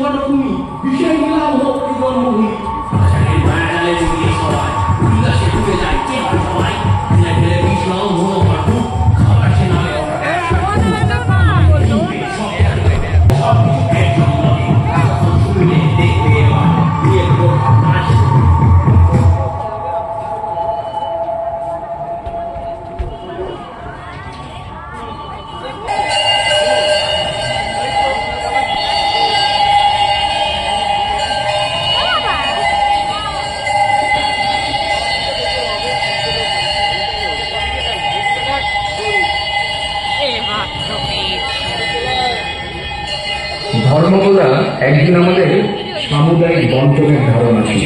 জন্মভূমি, বিশেষ মিলাম হোক এই জন্মভূমি। মায়াজালে জড়িয়ে সবাই উল্লাসে ডুবে যায়, কে হয় সবাই ফেলে ফেলে বিষলাম হলো পাঠু খাবার সে নামে ধর্মকলা একদিন আমাদের সামুদায়িক বন্টনের ধারণা ছিল।